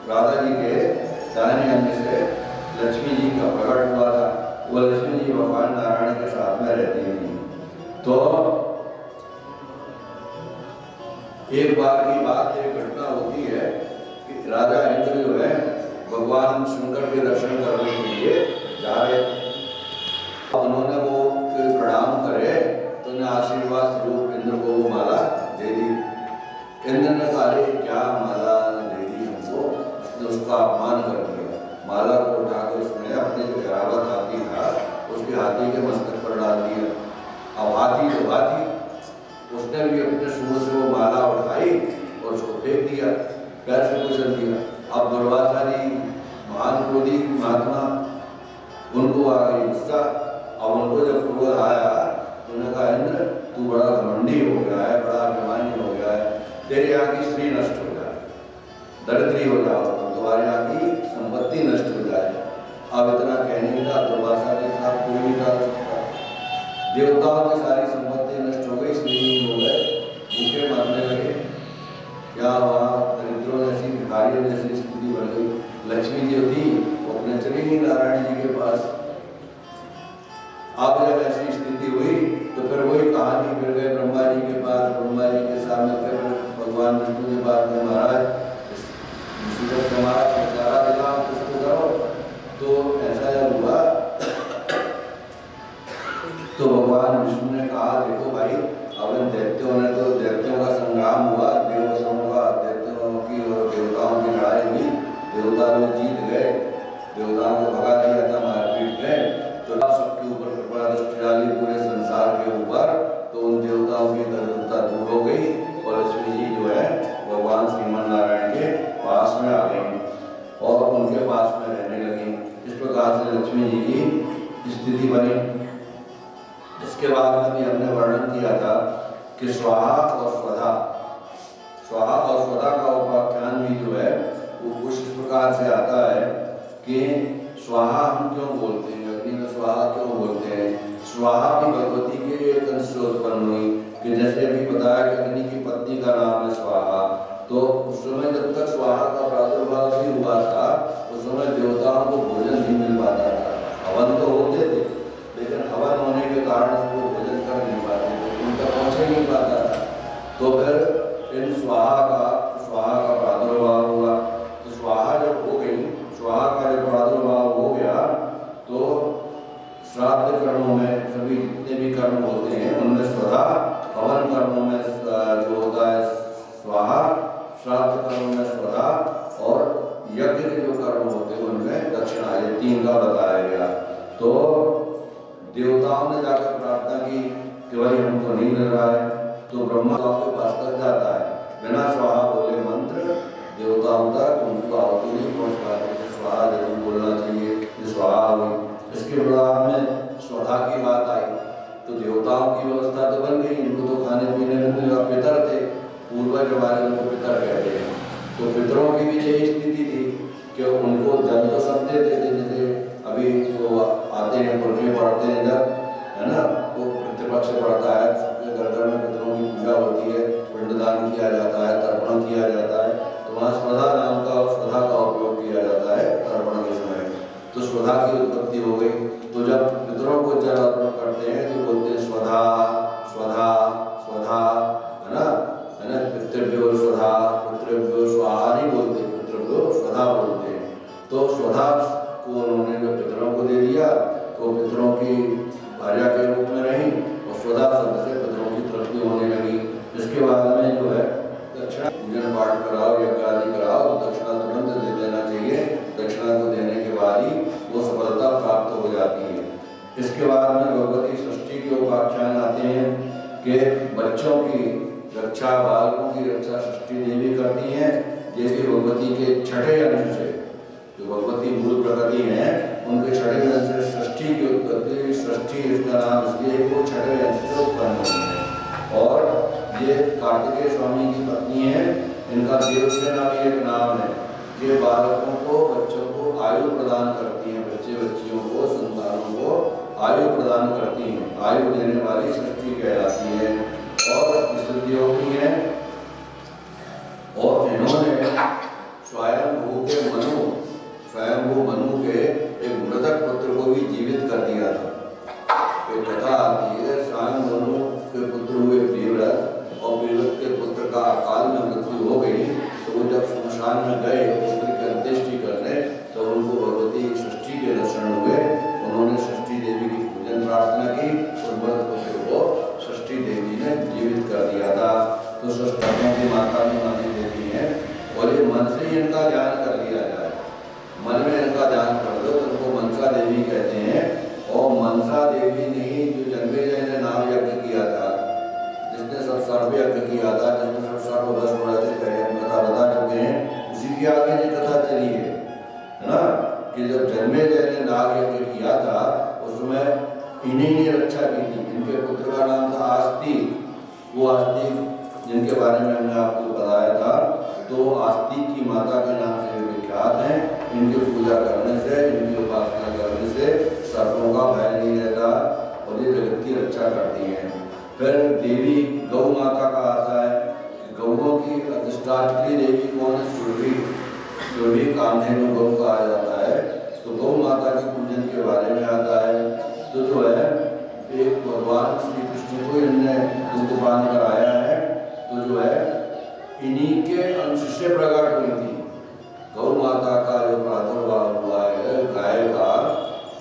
राधा जी के दाहिने अंग से लक्ष्मी जी का प्रकट हुआ था। वो लक्ष्मी जी भगवान नारायण के साथ में रहती थी। तो एक बार की बात, एक घटना होती है कि राजा इंद्र जो है भगवान शंकर के दर्शन करने के लिए जा रहे थे। उन्होंने वो प्रणाम करे तो उन्हें आशीर्वाद स्वरूप इंद्र को वो माला दे दी। इंद्र ने कहा क्या माला दे दी हमको? उसने उसका अपमान कर दिया। माला को उठाकर उसने अपने जो गिरावत हाथी था उसके हाथी के मस्तक पर डाल दिया। अब हाथी तो हाथी, उसने भी अपने सूंड से वो माला उठाई और उसको फेंक दिया, पैर से कुचल दिया। अब दुर्वासा जी महान क्रोधी महात्मा, उनको आ गई गुस्सा। अब उनको जब क्रोध आया तो उन्होंने कहा इंद्र तू बड़ा घमंडी हो गया है, बड़ा अभिमानी हो गया है, तेरे यहाँ की स्त्री नष्ट हो जाए, दरिद्री हो जाओ, तो तुम्हारे यहाँ की संपत्ति नष्ट हो जाए। अब इतना कहने का दुर्वासा के साथ कोई नहीं डाल सकता। देवताओं की सारी संपत्ति नष्ट हो गई, श्रीहीन हो गए, भूखे मरने लगे। या वहाँ दरिद्रों जैसी, भिखारियों जैसी स्थिति बढ़ गई। लक्ष्मी जी थी वो अपने चली गई नारायण जी के पास। अब जब ऐसी स्थिति हुई तो फिर वही कहानी, फिर गए ब्रह्मा जी के पास। ब्रह्मा जी के सामने फिर भगवान विष्णु के पास में, महाराज मुसीबत से हमारा छुटकारा दिला, कुछ करो। तो ऐसा जब हुआ तो भगवान विष्णु ने कहा देखो भाई, अब इन दैत्यों ने, तो दैत्यों का संग्राम हुआ, देवताओं का, दैत्यों की और देवताओं की लड़ाई हुई। देवता लोग जीत गए, देवताओं को भगा दिया था मारपीट में। तो सबके ऊपर कृपा दृष्टि डाली पूरे संसार के ऊपर। तो उन देवताओं की दरिद्रता स्थिति बनी। इसके बाद में भी हमने वर्णन किया था कि स्वाहा और स्वधा का उपाख्यान भी जो है वो कुछ इस प्रकार से आता है कि स्वाहा हम क्यों बोलते हैं, अग्नि में स्वाहा क्यों बोलते हैं। स्वाहा भी भगवती के एक अंश से उत्पन्न हुई कि जैसे अभी बताया कि अग्नि की पत्नी का नाम है स्वाहा, तो उस समय जब तक स्वाहा का प्रादुर्भाव भी हुआ था उस समय देवताओं को भोजन नहीं मिल पाता था। हवन तो होते थे लेकिन हवन होने के कारण वो भोजन कर नहीं पाते थे, उनका पहुँच नहीं पाता था। तो फिर इन स्वाहा का प्रादुर्भाव हुआ। तो स्वाहा जब हो गई, स्वाहा का जब प्रादुर्भाव हो गया तो श्राद्ध कर्मों में सभी जितने भी कर्म होते हैं उनमें स्वधा, हवन कर्मों में जो होता है स्वाहा, श्राद्ध कर्मों में स्वधा और यज्ञ के जो कर्म होते हैं उनमें दक्षिणा, ये तीन का बताया गया। तो देवताओं ने जाकर प्रार्थना की कि भाई हमको नहीं मिल रहा है, तो ब्रह्मा के पास तक जाता है, बिना स्वाहा बोले मंत्र देवताओं तक उनको आहुति नहीं पहुँच पाते, स्वाहा जरूर बोलना चाहिए, स्वाहा हुई। इसके बाद में स्वधा की बात आई तो देवताओं की व्यवस्था तो बन गई, इनको तो खाने पीने में पितर थे, पूर्वज हमारे उनको पितर कहते हैं। तो पितरों की भी यही स्थिति थी कि उनको जल तो सब देते थे, जैसे अभी जो आते हैं पुरने पढ़ते हैं जब, है ना, वो पितृपक्ष पढ़ता है, सबके घर में पितरों की पूजा होती है, पिंडदान किया जाता है, तर्पण किया जाता है, तो वहाँ स्वधा नाम का स्वधा का उपयोग किया जाता है तर्पण के समय। तो स्वधा की उत्पत्ति हो गई। तो जब पितरों को जल अर्पण करते हैं तो बोलते हैं स्वधा स्वधा स्वधा, है ना, पितृभ्यो स्वधा, पुत्रेभ्यो स्वाहा नहीं बोलते, पुत्रेभ्यो स्वधा बोलते हैं। तो स्वधा को उन्होंने जो पितरों को दे दिया तो पितरों की भार्या के रूप में रही और स्वधा शब्द से पितरों की तृप्ति होने लगी। इसके बाद में जो है दक्षिणा पूजन पाठ कराओ, यज्ञ आदि कराओ तो दक्षिणा तुरंत दे देना चाहिए। दक्षिणा को देने के बाद ही वो सफलता प्राप्त हो जाती है। इसके बाद में भगवती सृष्टि के उपाख्यान आते हैं कि बच्चों की रक्षा, बालकों की रक्षा सृष्टि देवी करती हैं। देवी भगवती के छठे अंश से, जो भगवती मूल प्रकृति हैं उनके छठे अंश से सृष्टि की उत्पत्ति, सृष्टि इसका नाम इसलिए वो छठे अंश से उत्पन्न हुई है। और ये कार्तिकेय स्वामी की पत्नी है, इनका देवसेना भी एक नाम है। ये बालकों को, बच्चों को आयु प्रदान करती हैं, बच्चियों को, संतानों को आयु प्रदान करती हैं, आयु देने वाली सृष्टि कहलाती है और सिद्धियों की है। और इन्होंने स्वयंभू मनु के एक मृतक पुत्र को भी जीवित कर दिया था। एक कथा आती है, स्वयं मनु के पुत्र हुए प्रियव्रत और प्रियव्रत के पुत्र का अकाल में मृत्यु हो गई। तो वो जब श्मशान में गए पुत्र की अंत्येष्टि करने तो उनको भगवती सृष्टि के दर्शन हुए। उन्होंने सृष्टि देवी की पूजन प्रार्थना की, उस पुत्र को सृष्टि देवी ने जीवित कर दिया था। तो सृष्टियों की माता भी मानी देती है और ये मन से ही इनका ध्यान कर लिया जाए, मन में इनका ध्यान कर दो तो उनको मनसा देवी कहते हैं। और मनसा देवी ने ही जो जन्मेजय ने नाम यज्ञ किया था, जिसने सब सर्व यज्ञ किया था, जिसने सब सर्वभस्म कथा बता चुके हैं, उसी की आगे ये कथा चली है ना, कि जब जन्मेजय ने नाग यज्ञ किया था उसमें इन्हीं ने रक्षा की थी। इनके पुत्र का नाम था आस्तिक। वो आस्तिक जिनके बारे में हमने आपको बताया था, तो आस्तिक की माता के नाम से विख्यात हैं। इनकी पूजा करने से, इनकी उपासना करने से सर्पों का भय नहीं रहता और ये जगत की रक्षा करती हैं। फिर देवी गौ माता का आता है, गौओं की अधिष्ठात्री देवी कौन है? सुरभि कामधेनु गौ कहा जाता है। तो गौ माता के पूजन के बारे में आता है। तो जो है एक भगवान श्री कृष्ण को इनने दुग्धपान कराया है, तो जो है इन्हीं के अंश से प्रकट हुई थी। गौ माता का जो प्रादुर्भाव हुआ है गाय का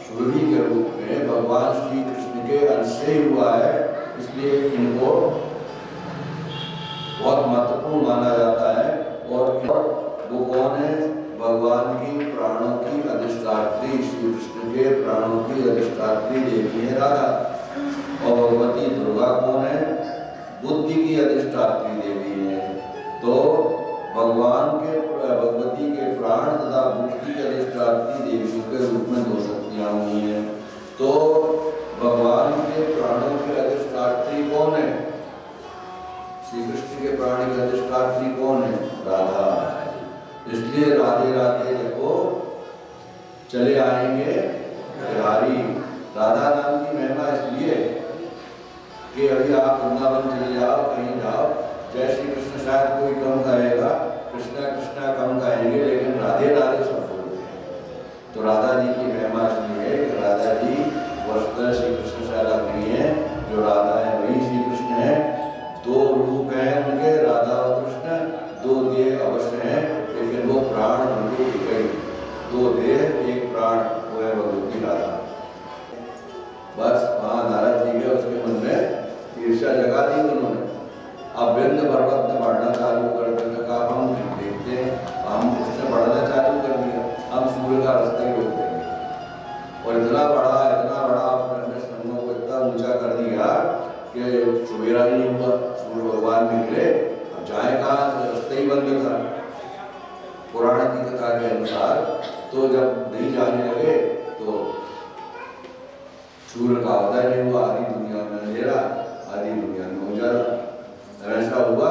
सुरभि के रूप में, भगवान श्री कृष्ण के अंश से ही हुआ है, इसलिए इनको बहुत महत्वपूर्ण माना जाता है। और वो कौन है? भगवान की प्राणों की अधिष्ठात्री, श्री कृष्ण के प्राणों की अधिष्ठात्री देवी है राधा। और भगवती दुर्गा कौन है? बुद्धि की अधिष्ठात्री देवी है। तो भगवान के, भगवती के प्राण तथा बुद्धि की अधिष्ठात्री देवियों के रूप में दो शक्तियां हुई हैं। तो सृष्टि के प्राणी के अधिष्ठात्री कौन है? राधा। इसलिए राधे राधे जपो चले आएंगे बिहारी। राधा नाम की महिमा इसलिए कि अभी आप वृंदावन चले जाओ, कहीं जाओ, जय श्री कृष्ण शायद कोई कम गाएगा, कृष्णा कृष्णा कम गाएंगे, लेकिन राधे राधे सब बोलते हैं। तो राधा जी की महिमा इसलिए है कि राधा जी वस्तुतः श्री कृष्ण शाला नहीं है, जो राधा है वही श्री कृष्ण है। दो रूप हैं उनके, राधा और कृष्ण, दो देह अवश्य हैं, लेकिन वो प्राण उनके एक ही, दो देह एक प्राण, वो है भगवती राधा। बस वहाँ नारद जी के उसके मन में ईर्ष्या जगा दी उन्होंने। अब विंध्य पर्वत में बढ़ना चालू कर दिया, कहा हम देखते हैं, हम उसने बढ़ना चालू कर दिया, हम सूर्य का रास्ता ही रोक देंगे। और इतना बड़ा अपने स्तंभों को इतना ऊंचा कर दिया कि सुबेरा नहीं हुआ, सूर्य भगवान निकले, अब जाए कहाँ से, रास्ता ही बंद था। पुराण की कथा के अनुसार तो जब नहीं जाने लगे तो सूर्य का उदय नहीं हुआ, आधी दुनिया में अंधेरा, आधी दुनिया में उजाला। ऐसा हुआ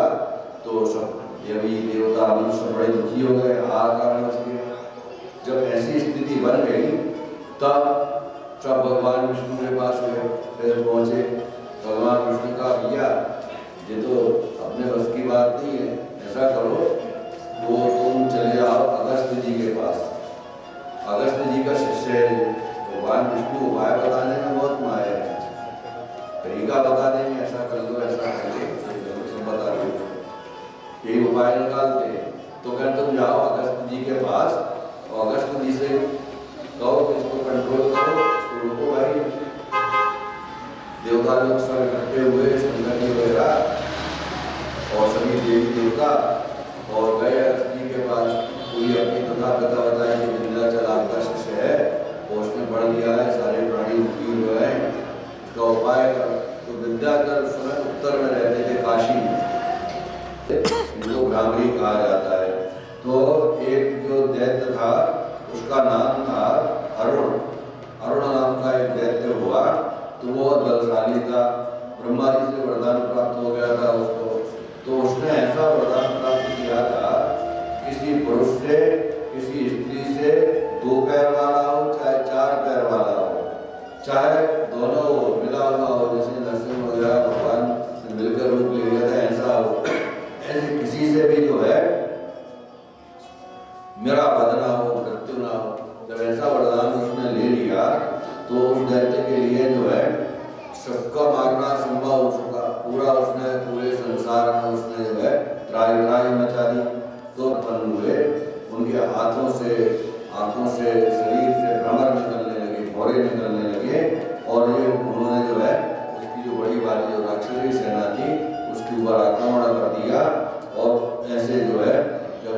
तो सब देवी देवता मनुष्य बड़े दुखी हो गए, हाहाकार मच गया। जब ऐसी स्थिति बन गई तब सब भगवान विष्णु के पास हुए, फिर पहुंचे। भगवान विष्णु का भैया ये तो अपने बस की बात नहीं है, ऐसा करो वो तुम चले जाओ अगस्त जी के पास। अगस्त जी का शिष्य है। भगवान विष्णु उपाय बताने में बहुत माहिर है, तरीका बता देंगे, ऐसा कर दो, ऐसा कर दो, सब बता दो, यही उपाय निकालते हैं। तो कहते तुम जाओ अगस्त जी के पास और अगस्त जी से कहो कि इसको कंट्रोल करो, इसको रोको भाई। देवता लोग सब इकट्ठे हुए, शंकर जी वगैरह और सभी देवी देवता, और गए अगस्त जी के पास। कोई अपनी कथा बताई कि विंध्याचल आपका शिष्य है, और उसने पढ़ लिया है, सारे प्राणी दुखी हुए हैं, इसका उपाय करो। तो विंध्याचल उस समय उत्तर में रहते थे, काशी में, इनको भ्रामरी कहा जाता है। तो एक जो दैत्य था उसका नाम था अरुण। अरुण नाम का एक दैत्य हुआ, तो वो बहुत बलशाली था, ब्रह्मा जी से वरदान प्राप्त हो गया था उसको। तो उसने ऐसा वरदान प्राप्त किया था, किसी पुरुष से, किसी स्त्री से, 2 पैर वाला हो चाहे 4 पैर वाला हो, चाहे दोनों मिला हुआ हो, जैसे नरसिंह वगैरह भगवान ने मिलकर रूप ले लिया था, ऐसा हो, ऐसे किसी से भी जो है मेरा बदना हो, मृत्यु ना हो। जब ऐसा वरदान उसने ले लिया तो उस दैत्य के लिए जो है सबका मारना संभव हो चुका। पूरा उसने पूरे संसार में उसने जो है त्राही त्राही मचा दी। तो उत्पन्न हुए, उनके हाथों से, आंखों से, शरीर से भ्रमर निकलने लगे, भौरे निकलने लगे, और ये उन्होंने जो है उसकी जो बड़ी वाली जो राक्षसी सेना थी उसके ऊपर आक्रमण कर दिया। और ऐसे जो है जब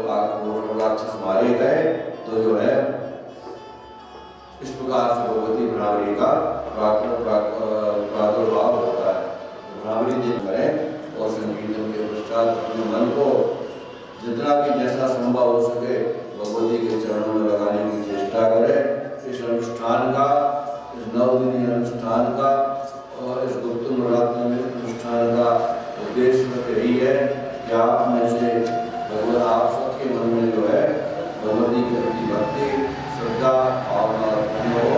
राक्षस मारे गए तो जो है इस प्रकार से भगवती भ्रामरी का प्रादुर्भाव होता है। भ्रामरी दिन करें और संकीर्तन के पश्चात अपने मन को जितना भी जैसा संभव हो सके भगवती के चरणों में लगाने की चेष्टा करें। इस अनुष्ठान का, इस 9 दिनी अनुष्ठान का और इस गुप्त नवरात्र में अनुष्ठान का उद्देश्य यही है कि आप में से भगवान आप सबके मन में जो है भगवती के प्रति भक्ति, श्रद्धा, भावना उत्पन्न हो,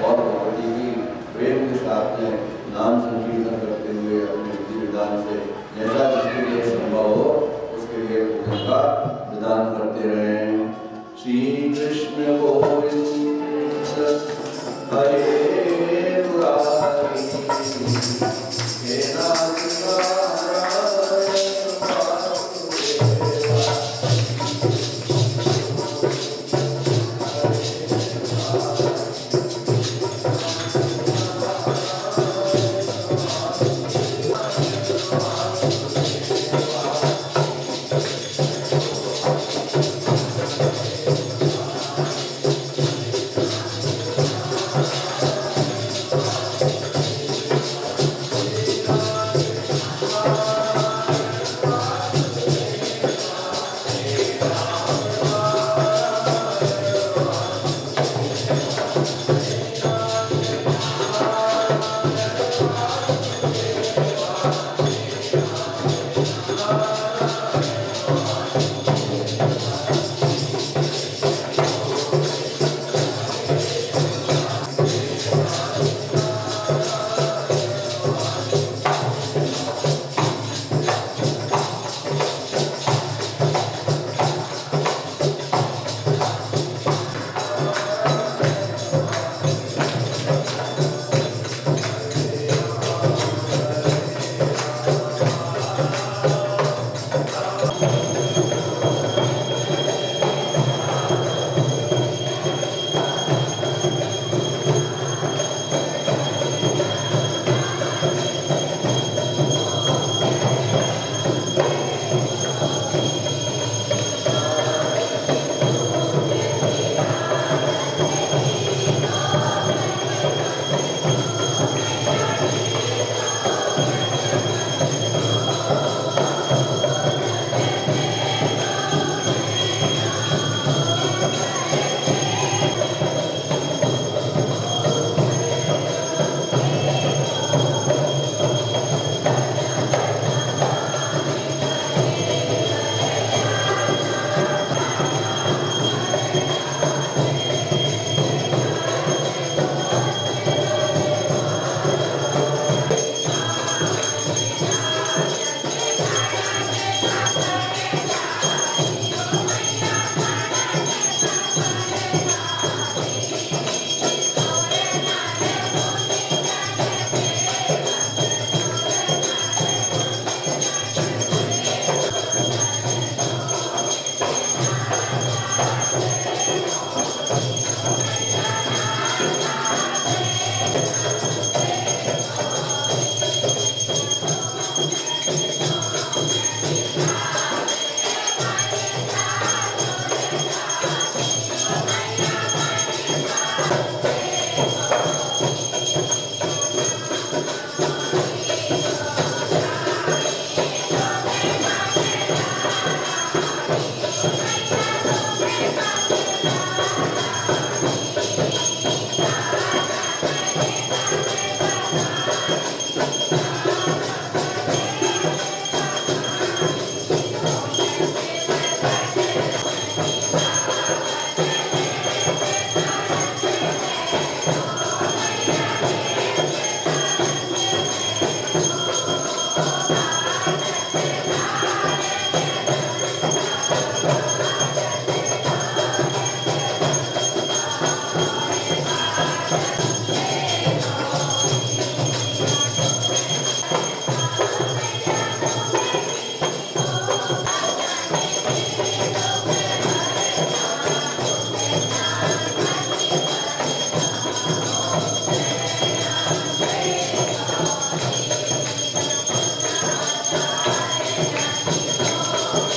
और भगवती की प्रेम के साथ में नाम संकीर्तन करते हुए अपने विधि विधान से जैसा जिसके लिए संभव हो उसके लिए पूजन का विधान करते रहें। श्री कृष्ण गोविंद हरे मुरारी, हे नाथ नारायण वासुदेव। है।